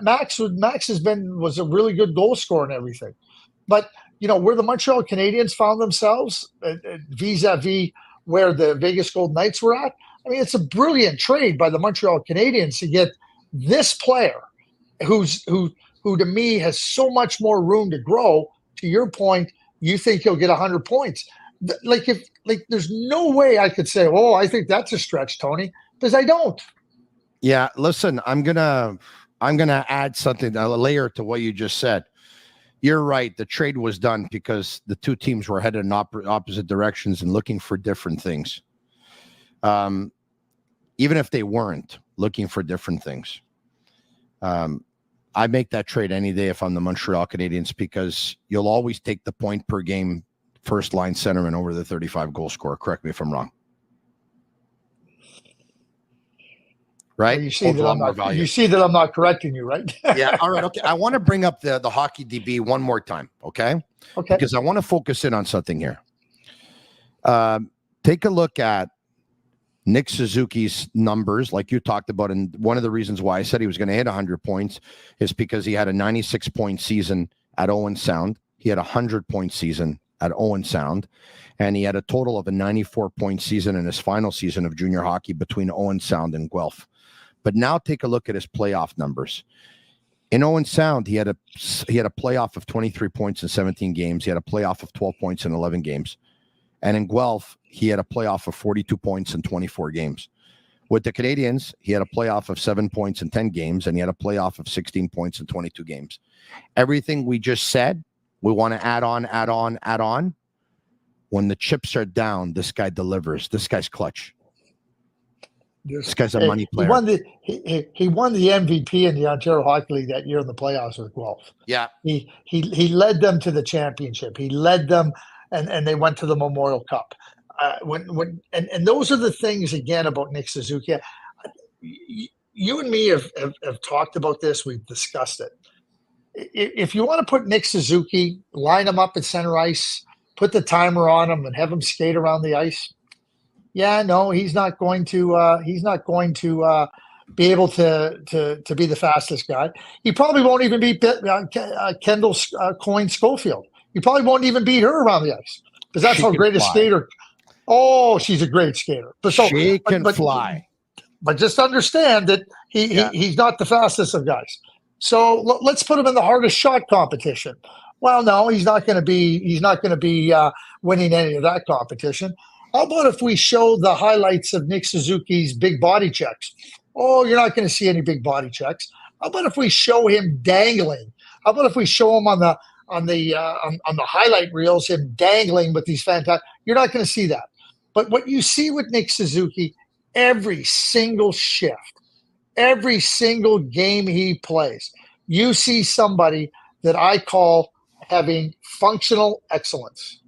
S8: Max was a really good goal scorer and everything. But, where the Montreal Canadiens found themselves vis-a-vis where the Vegas Golden Knights were at, I mean, it's a brilliant trade by the Montreal Canadiens to get this player who to me has so much more room to grow. To your point, you think he'll get 100 points. There's no way I could say, oh, I think that's a stretch, Tony, because I don't.
S7: Yeah, listen, I'm gonna add something, a layer to what you just said. You're right. The trade was done because the two teams were headed in opposite directions and looking for different things. Even if they weren't looking for different things. I make that trade any day if I'm the Montreal Canadiens, because you'll always take the point per game first line centerman over the 35 goal scorer. Correct me if I'm wrong. Right?
S8: Well, you see that I'm not correcting you, right?
S7: Yeah. All right. Okay. I want to bring up the hockey DB one more time. Okay.
S8: Okay.
S7: Because I want to focus in on something here. Take a look at Nick Suzuki's numbers, like you talked about, and one of the reasons why I said he was going to hit 100 points is because he had a 96-point season at Owen Sound. He had a 100-point season at Owen Sound, and he had a total of a 94-point season in his final season of junior hockey between Owen Sound and Guelph. But now take a look at his playoff numbers. In Owen Sound, he had a playoff of 23 points in 17 games. He had a playoff of 12 points in 11 games. And in Guelph, he had a playoff of 42 points in 24 games. With the Canadiens, he had a playoff of 7 points in 10 games, and he had a playoff of 16 points in 22 games. Everything we just said, we want to add on. When the chips are down, this guy delivers. This guy's clutch. This guy's a money player.
S8: He won the MVP in the Ontario Hockey League that year in the playoffs with Guelph.
S7: Yeah.
S8: He led them to the championship. He led them, and they went to the Memorial Cup. And those are the things, again, about Nick Suzuki. You and me have talked about this. We've discussed it. If you want to put Nick Suzuki, line him up at center ice, put the timer on him, and have him skate around the ice. Yeah, no, he's not going to. He's not going to be able to be the fastest guy. He probably won't even beat Kendall Coyne Schofield. He probably won't even beat her around the ice because that's how great a skater. Oh, she's a great skater. But
S7: she can fly.
S8: But just understand that he's not the fastest of guys. So let's put him in the hardest shot competition. Well, no, he's not going to be. He's not going to be winning any of that competition. How about if we show the highlights of Nick Suzuki's big body checks? Oh, you're not going to see any big body checks. How about if we show him dangling? How about if we show him on the highlight reels, him dangling with these fantastic? You're not going to see that. But what you see with Nick Suzuki, every single shift, every single game he plays, you see somebody that I call having functional excellence.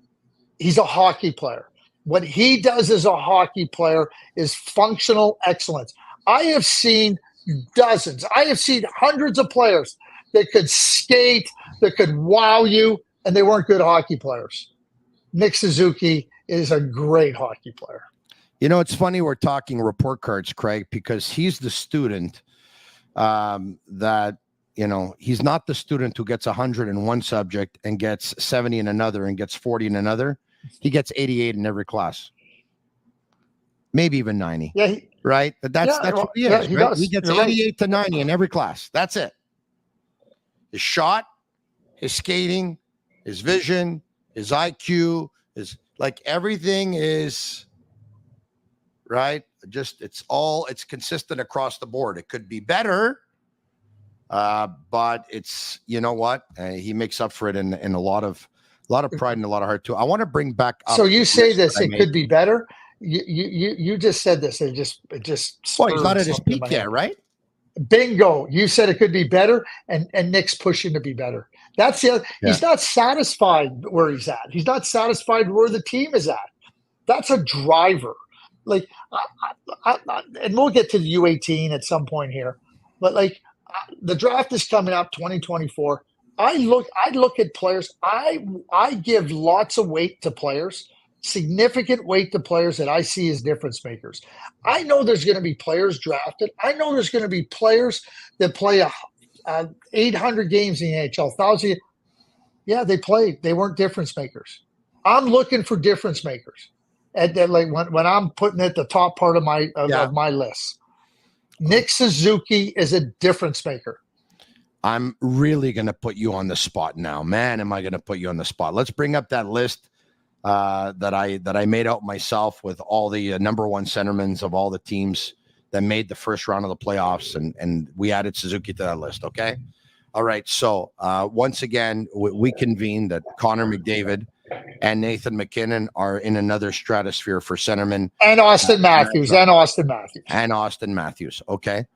S8: He's a hockey player. What he does as a hockey player is functional excellence. I have seen dozens. I have seen hundreds of players that could skate, that could wow you, and they weren't good hockey players. Nick Suzuki is a great hockey player.
S7: You know, it's funny we're talking report cards, Craig, because he's the student that, you know, he's not the student who gets 100 in one subject and gets 70 in another and gets 40 in another. He gets 88 in every class. Maybe even 90.
S8: Yeah.
S7: Right? But that's what he is.
S8: Yeah, he
S7: right?
S8: does.
S7: He gets
S8: You're
S7: 88 to 90 in every class. That's it. His shot, his skating, his vision, his IQ, is like everything is right. Just it's consistent across the board. It could be better, but it's, you know what, he makes up for it in a lot of pride and a lot of heart too. I want to bring back up.
S8: So you say this, it could be better. You just said this. It just.
S7: Well, he's not at his peak yet, right?
S8: Bingo. You said it could be better, and Nick's pushing to be better. That's the other. Yeah. He's not satisfied where he's at. He's not satisfied where the team is at. That's a driver. Like, and we'll get to the U18 at some point here, but like the draft is coming up, 2024. I look at players. I give lots of weight to players. Significant weight to players that I see as difference makers. I know there's going to be players drafted. I know there's going to be players that play 800 games in the NHL, 1,000. Yeah, they played. They weren't difference makers. I'm looking for difference makers. At like when I'm putting at the top part of my list. Nick Suzuki is a difference maker.
S7: I'm really going to put you on the spot now, man. Am I going to put you on the spot? Let's bring up that list that I made out myself with all the number one centermen of all the teams that made the first round of the playoffs, and we added Suzuki to that list. Okay, all right. So once again, we convened that Connor McDavid and Nathan McKinnon are in another stratosphere for centermen,
S8: and Austin Matthews.
S7: Okay,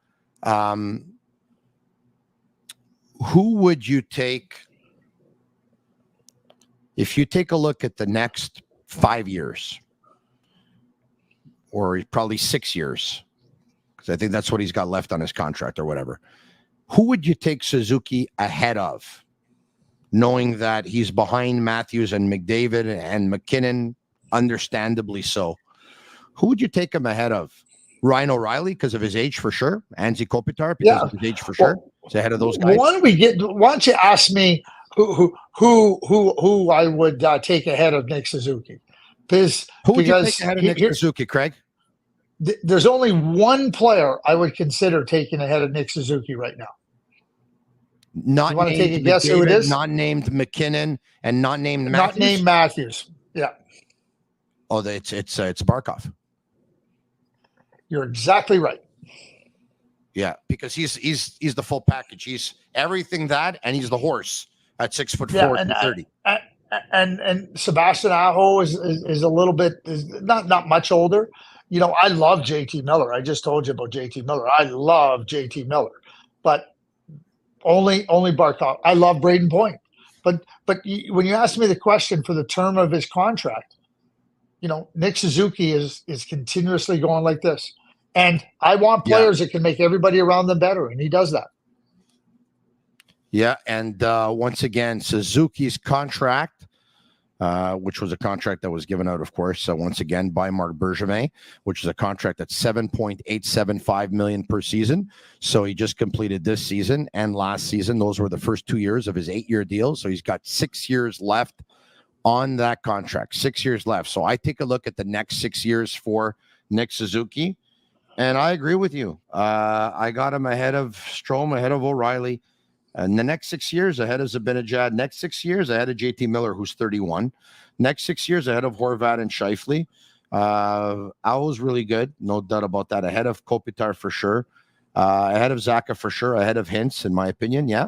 S7: who would you take? If you take a look at the next 5 years, or probably 6 years, because I think that's what he's got left on his contract or whatever, who would you take Suzuki ahead of, knowing that he's behind Matthews and McDavid and McKinnon, understandably so? Who would you take him ahead of? Ryan O'Reilly, because of his age for sure. Anze Kopitar, because of his age for sure. He's ahead of those guys.
S8: Why don't you ask me who I would take ahead of Nick Suzuki?
S7: Who would you take ahead of Nick Suzuki, Craig?
S8: There's only one player I would consider taking ahead of Nick Suzuki right now.
S7: Not
S8: you want to
S7: named
S8: take a guess
S7: McDavid,
S8: who it is?
S7: Not named McKinnon and not named Matthews.
S8: Not named Matthews. Yeah.
S7: Oh, it's Barkov.
S8: You're exactly right.
S7: Yeah, because he's the full package. He's everything that, and he's the horse at 6'4", 230.
S8: And Sebastian Aho is a little bit not much older. You know, I love JT Miller. I just told you about JT Miller. I love JT Miller, but only Barkov. I love Braden Point, but when you ask me the question for the term of his contract, you know, Nick Suzuki is continuously going like this. And I want players that can make everybody around them better, and he does that.
S7: Yeah, and once again, Suzuki's contract, which was a contract that was given out, of course, once again by Marc Bergevin, which is a contract at $7.875 million per season. So he just completed this season and last season. Those were the first 2 years of his 8-year deal. So he's got 6 years left on that contract. 6 years left. So I take a look at the next 6 years for Nick Suzuki, and I agree with you. I got him ahead of Strome, ahead of O'Reilly. And the next 6 years ahead of Zibanejad. Next 6 years ahead of JT Miller, who's 31. Next 6 years ahead of Horvat and Scheifele. Aho's really good, no doubt about that. Ahead of Kopitar for sure. Ahead of Zaka for sure. Ahead of Hintz, in my opinion. Yeah.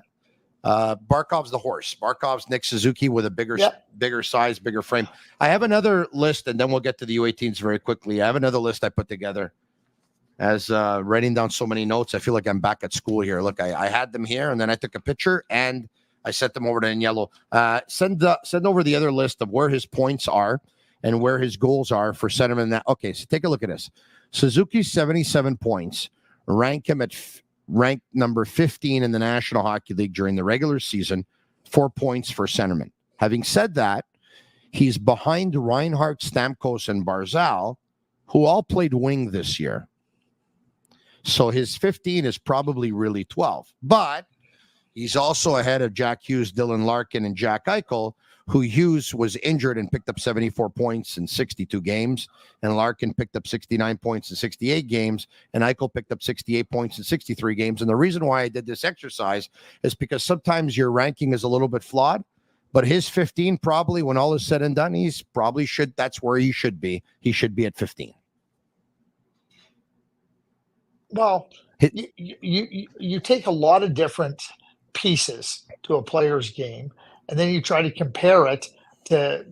S7: Barkov's the horse. Barkov's Nick Suzuki with a bigger size, bigger frame. I have another list, and then we'll get to the U18s very quickly. I have another list I put together. As writing down so many notes, I feel like I'm back at school here. Look, I had them here, and then I took a picture, and I sent them over to Agnello. Send over the other list of where his points are and where his goals are for centerman. Okay, so take a look at this. Suzuki's 77 points. rank him at rank number 15 in the National Hockey League during the regular season, 4 points for centerman. Having said that, he's behind Reinhart, Stamkos, and Barzal, who all played wing this year. So his 15 is probably really 12. But he's also ahead of Jack Hughes, Dylan Larkin, and Jack Eichel, who Hughes was injured and picked up 74 points in 62 games, and Larkin picked up 69 points in 68 games, and Eichel picked up 68 points in 63 games. And the reason why I did this exercise is because sometimes your ranking is a little bit flawed, but his 15 probably, when all is said and done, that's where he should be. He should be at 15.
S8: Well, you take a lot of different pieces to a player's game, and then you try to compare it to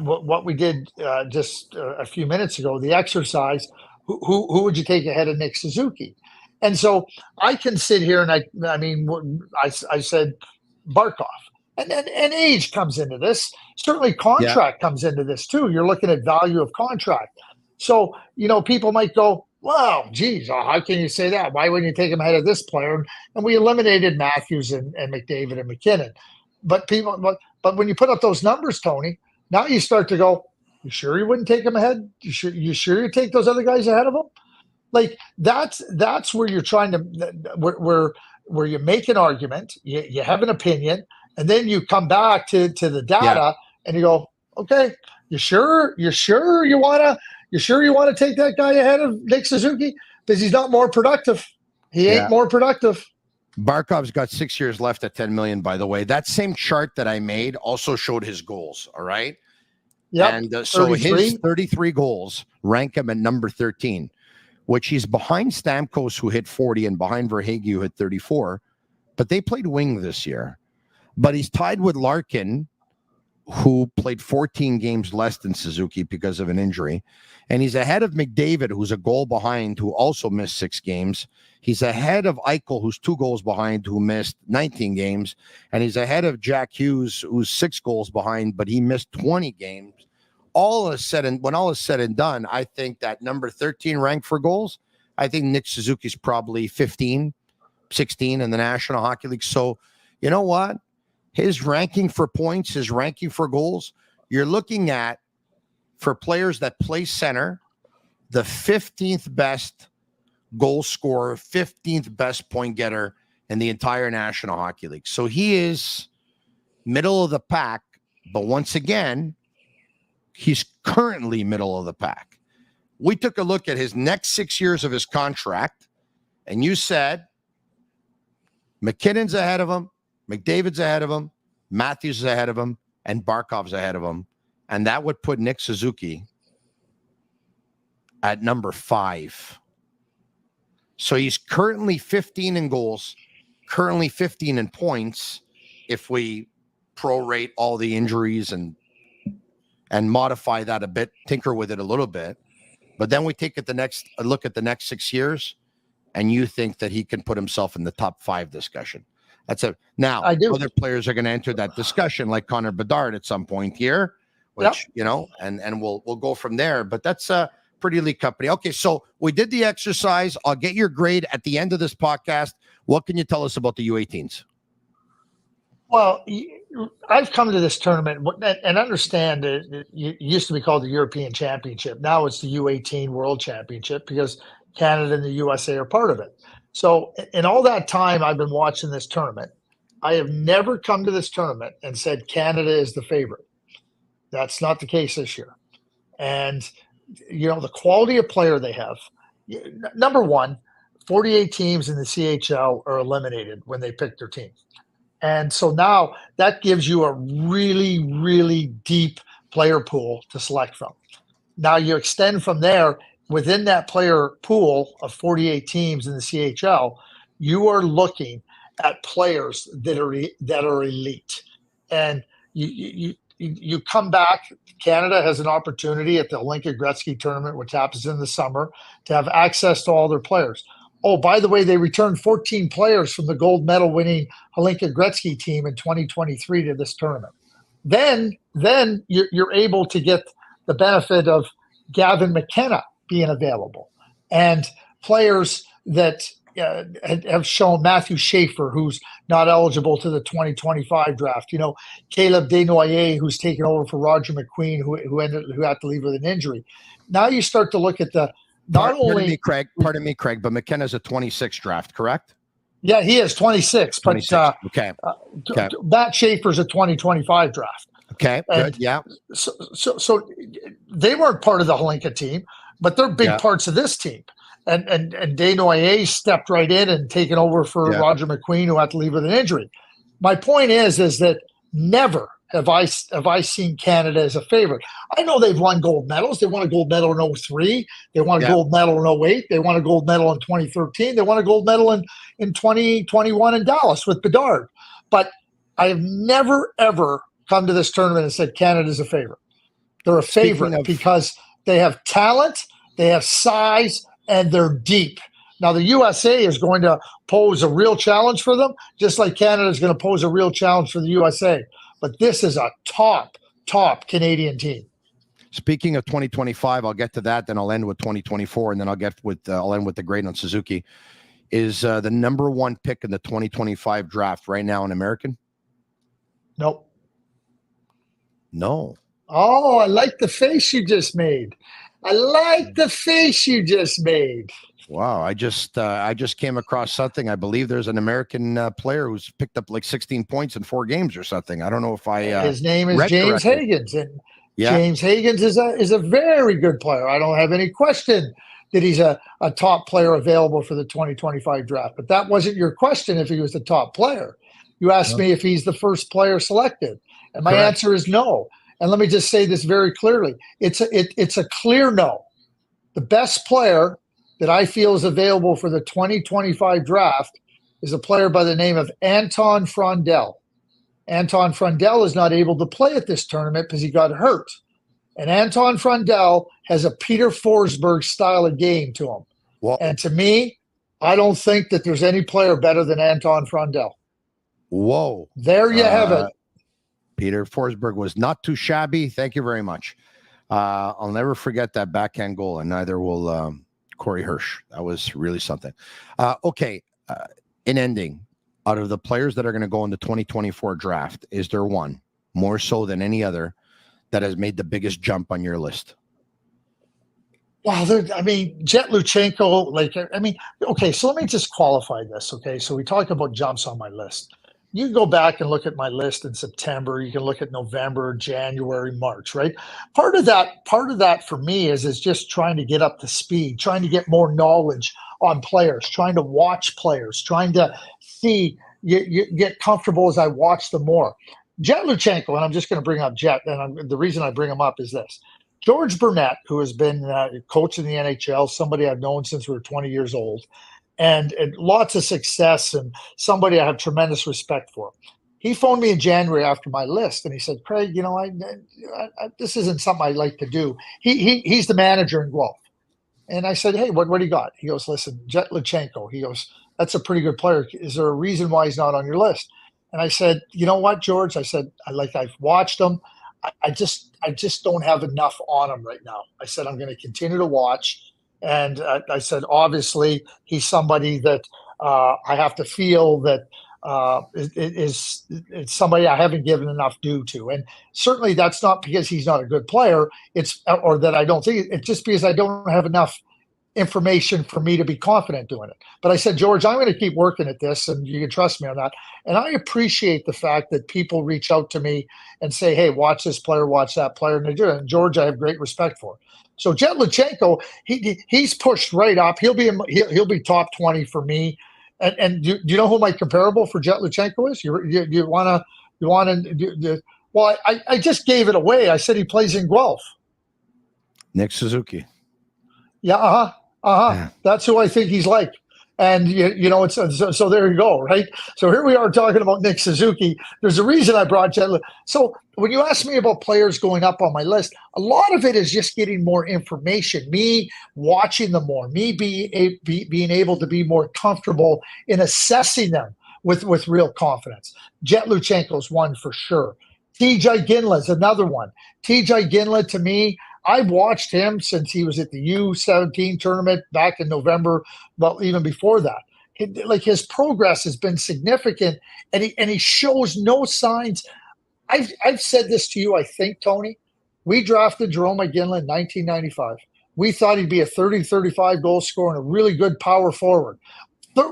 S8: what we did just a few minutes ago, the exercise. Who would you take ahead of Nick Suzuki? And so I can sit here and I said Barkov. And age comes into this. Certainly contract comes into this too. You're looking at value of contract. So, people might go, wow, geez, how can you say that? Why wouldn't you take him ahead of this player? And we eliminated Matthews and McDavid and McKinnon. But when you put up those numbers, Tony, now you start to go, you sure you wouldn't take him ahead? You sure you take those other guys ahead of him? Like that's where you're trying to where you make an argument, you have an opinion, and then you come back to the data and you go, okay, you sure you want to take that guy ahead of Nick Suzuki because he's not more productive. He ain't more productive.
S7: Barkov's got 6 years left at $10 million, by the way. That same chart that I made also showed his goals, all right?
S8: Yeah.
S7: And so his 33 goals rank him at number 13, which he's behind Stamkos, who hit 40, and behind Verhaeghe, who hit 34. But they played wing this year. But he's tied with Larkin, who played 14 games less than Suzuki because of an injury. And he's ahead of McDavid, who's a goal behind, who also missed 6 games. He's ahead of Eichel, who's 2 goals behind, who missed 19 games. And he's ahead of Jack Hughes, who's 6 goals behind, but he missed 20 games. When all is said and done, I think that number 13 ranked for goals, I think Nick Suzuki's probably 15, 16 in the National Hockey League. So, you know what? His ranking for points, his ranking for goals, you're looking at, for players that play center, the 15th best goal scorer, 15th best point getter in the entire National Hockey League. So he is middle of the pack, but once again, he's currently middle of the pack. We took a look at his next 6 years of his contract, and you said McKinnon's ahead of him, McDavid's ahead of him, Matthews is ahead of him, and Barkov's ahead of him. And that would put Nick Suzuki at number 5. So he's currently 15 in goals, currently 15 in points, if we prorate all the injuries and modify that a bit, tinker with it a little bit. But then we take a look at the next 6 years, and you think that he can put himself in the top 5 discussion. Now, other players are going to enter that discussion, like Connor Bedard at some point here, which, and we'll go from there. But that's a pretty elite company. Okay, so we did the exercise. I'll get your grade at the end of this podcast. What can you tell us about the U18s?
S8: Well, I've come to this tournament and understand that it used to be called the European Championship. Now it's the U18 World Championship because Canada and the USA are part of it. So in all that time I've been watching this tournament, I have never come to this tournament and said Canada is the favorite. That's not the case this year. And, the quality of player they have. Number one, 48 teams in the CHL are eliminated when they pick their team. And so now that gives you a really, really deep player pool to select from. Now you extend from there. Within that player pool of 48 teams in the CHL, you are looking at players that are elite. And you come back. Canada has an opportunity at the Hlinka Gretzky tournament, which happens in the summer, to have access to all their players. Oh, by the way, they returned 14 players from the gold medal winning Hlinka Gretzky team in 2023 to this tournament. Then you're able to get the benefit of Gavin McKenna being available. And players that have shown. Matthew Schaefer, who's not eligible to the 2025 draft. Caleb Desnoyers, who's taken over for Roger McQueen, who had to leave with an injury. Now you start to look at the
S7: Pardon me, Craig, but McKenna's a 26 draft, correct?
S8: Yeah, he is 26.
S7: 26. Okay.
S8: Matt Schaefer's a 2025 draft.
S7: Okay, good. Yeah.
S8: So they weren't part of the Holinka team, but they're big parts of this team. And Desnoyers stepped right in and taken over for Roger McQueen, who had to leave with an injury. My point is that never have I seen Canada as a favorite. I know they've won gold medals. They won a gold medal in 2003. They won a gold medal in 2008. They won a gold medal in 2013. They won a gold medal in 2021 in Dallas with Bedard. But I have never, ever come to this tournament and said Canada's a favorite. They're a favorite because they have talent, they have size, and they're deep. Now, the USA is going to pose a real challenge for them, just like Canada is going to pose a real challenge for the USA. But this is a top Canadian team.
S7: Speaking of 2025, I'll get to that, then I'll end with 2024, and then I'll end with the great on Suzuki. Is the number one pick in the 2025 draft right now an American?
S8: Nope.
S7: No.
S8: Oh, I like the face you just made. Wow,
S7: I just came across something. I believe there's an American player who's picked up like 16 points in 4 games or something. I don't know if
S8: his name is James Higgins, and James Higgins is a very good player. I don't have any question that he's a top player available for the 2025 draft. But that wasn't your question if he was the top player. You asked me if he's the first player selected, and my answer is no. And let me just say this very clearly. It's a clear no. The best player that I feel is available for the 2025 draft is a player by the name of Anton Frondel. Anton Frondel is not able to play at this tournament because he got hurt. And Anton Frondel has a Peter Forsberg style of game to him.
S7: Whoa.
S8: And to me, I don't think that there's any player better than Anton Frondel.
S7: Whoa.
S8: There you have it.
S7: Peter Forsberg was not too shabby. Thank you very much. I'll never forget that backhand goal, and neither will Corey Hirsch. That was really something. In ending, out of the players that are going to go in the 2024 draft, is there one, more so than any other, that has made the biggest jump on your list?
S8: Wow, Jet Luchenko, so let me just qualify this, okay? So we talk about jumps on my list. You can go back and look at my list in September. You can look at November, January, March, right? Part of that for me is just trying to get up to speed, trying to get more knowledge on players, trying to watch players, trying to see, you get comfortable as I watch them more. Jet Luchenko, and I'm just going to bring up Jet, and the reason I bring him up is this. George Burnett, who has been coach in the NHL, somebody I've known since we were 20 years old, and lots of success, and somebody I have tremendous respect for. He phoned me in January after my list, and he said, Craig, this isn't something I like to do. He's the manager in Guelph. And I said, hey, what do you got? He goes, listen, Jet Luchenko. He goes, that's a pretty good player. Is there a reason why he's not on your list? And I said, you know what, George? I said, I've watched him. I just don't have enough on him right now. I said, I'm going to continue to watch. And I said, obviously, he's somebody that I have to feel that is somebody I haven't given enough due to. And certainly that's not because he's not a good player. Or that I don't think it's just because I don't have enough information for me to be confident doing it. But I said, George, I'm going to keep working at this, and you can trust me on that. And I appreciate the fact that people reach out to me and say, hey, watch this player, watch that player. And they do it. And George, I have great respect for. So Jet Luchenko, he's pushed right up. He'll be top 20 for me. And do you know who my comparable for Jet Luchenko is? You want to? Well, I just gave it away. I said he plays in Guelph.
S7: Nick Suzuki.
S8: Yeah, Yeah. That's who I think he's like. And, so there you go, right? So here we are talking about Nick Suzuki. There's a reason I brought Jet. So when you ask me about players going up on my list, a lot of it is just getting more information, me watching them more, me being able to be more comfortable in assessing them with real confidence. Jet Luchenko's one for sure. TJ Ginla's another one. TJ Ginla, to me, I've watched him since he was at the U17 tournament back in November, well, even before that. His progress has been significant, and he shows no signs. I've said this to you, I think, Tony. We drafted Jarome Iginla in 1995. We thought he'd be a 30-35 goal scorer and a really good power forward.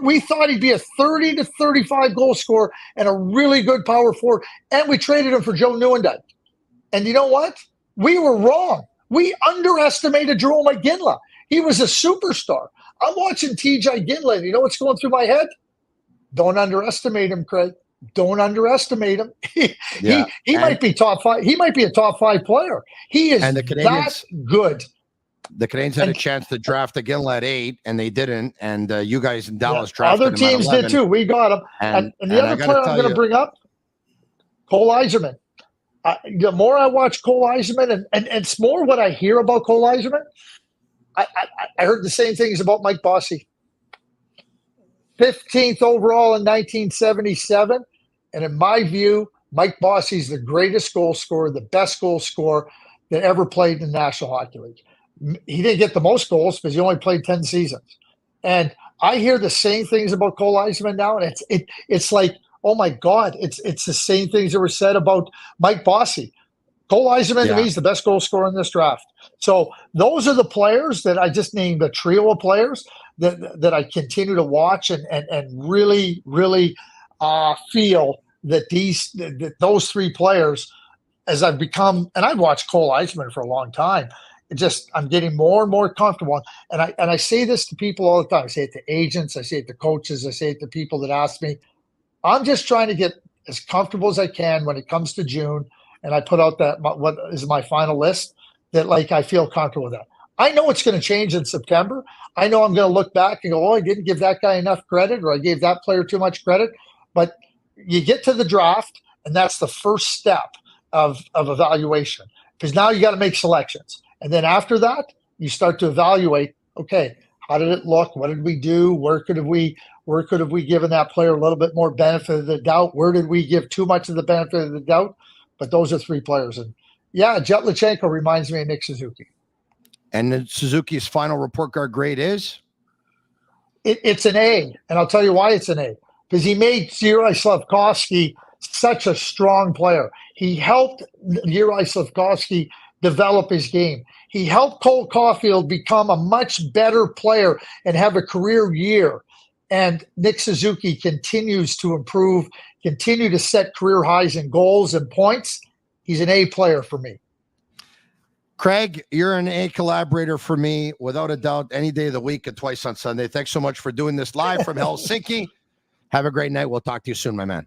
S8: We thought he'd be a 30 to 35 goal scorer and a really good power forward, and we traded him for Joe Nieuwendyk. And you know what? We were wrong. We underestimated Jarome Iginla. He was a superstar. I'm watching TJ Iginla, and you know what's going through my head? Don't underestimate him, Craig. Don't underestimate him. He might be top 5. He might be a top 5 player. He is that good.
S7: The Canadiens had a chance to draft Iginla at 8, and they didn't. And you guys in Dallas drafted
S8: other teams
S7: him at 11.
S8: did too. We got him. And the other player I'm going to bring up, Cole Yzerman. The more I watch Cole Yzerman, and it's more what I hear about Cole Yzerman, I heard the same things about Mike Bossy. 15th overall in 1977. And in my view, Mike Bossy's the greatest goal scorer, the best goal scorer that ever played in the National Hockey League. He didn't get the most goals because he only played 10 seasons. And I hear the same things about Cole Yzerman now, and it's like, oh my God, it's the same things that were said about Mike Bossy. Cole Yzerman to me is the best goal scorer in this draft. So those are the players that I just named, a trio of players that I continue to watch and really, really feel that those 3 players, as I've become, and I've watched Cole Yzerman for a long time, I'm getting more and more comfortable. And I say this to people all the time. I say it to agents, I say it to coaches, I say it to people that ask me. I'm just trying to get as comfortable as I can when it comes to June, and I put out what is my final list, that I feel comfortable with that. I know it's going to change in September. I know I'm going to look back and go, oh, I didn't give that guy enough credit, or I gave that player too much credit. But you get to the draft, and that's the first step of evaluation, because now you got to make selections. And then after that, you start to evaluate, okay, how did it look? What did we do? Where could have we given that player a little bit more benefit of the doubt? Where did we give too much of the benefit of the doubt? But those are 3 players. And yeah, Jetlachenko reminds me of Nick Suzuki.
S7: And Suzuki's final report card grade is?
S8: It's an A. And I'll tell you why it's an A. Because he made Juraj Slafkovsky such a strong player. He helped Juraj Slafkovsky develop his game. He helped Cole Caulfield become a much better player and have a career year. And Nick Suzuki continues to improve, continue to set career highs in goals and points. He's an A player for me.
S7: Craig, you're an A collaborator for me, without a doubt, any day of the week and twice on Sunday. Thanks so much for doing this live from Helsinki. Have a great night. We'll talk to you soon, my man.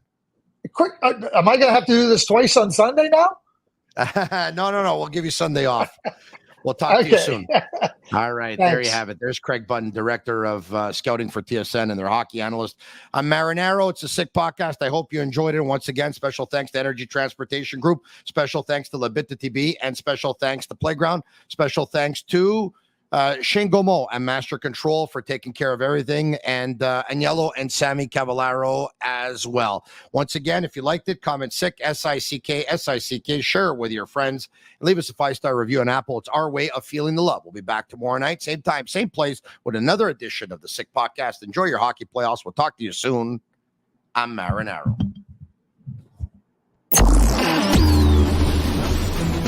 S8: Quick, am I going to have to do this twice on Sunday now?
S7: No. We'll give you Sunday off. We'll talk to you soon. All right. Thanks. There you have it. There's Craig Button, director of scouting for TSN and their hockey analyst. I'm Marinaro. It's a sick podcast. I hope you enjoyed it. And once again, special thanks to Energy Transportation Group. Special thanks to Labita TV, and special thanks to Playground. Special thanks to Shane Gomo and Master Control for taking care of everything, and Agnello and Sammy Cavallaro as well. Once again, if you liked it, comment sick, SICK, share it with your friends, and leave us a 5-star review on Apple. It's our way of feeling the love. We'll be back tomorrow night, same time, same place, with another edition of the Sick Podcast. Enjoy your hockey playoffs. We'll talk to you soon. I'm Marinaro.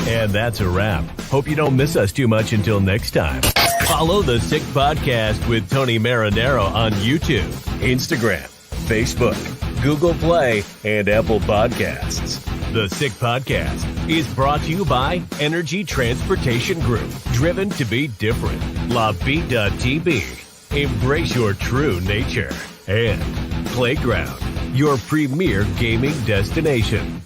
S3: And that's a wrap. Hope you don't miss us too much until next time. Follow the Sick Podcast with Tony Marinaro on YouTube, Instagram, Facebook, Google Play, and Apple Podcasts. The Sick Podcast is brought to you by Energy Transportation Group, driven to be different. LaBita.tv, embrace your true nature. And Playground, your premier gaming destination.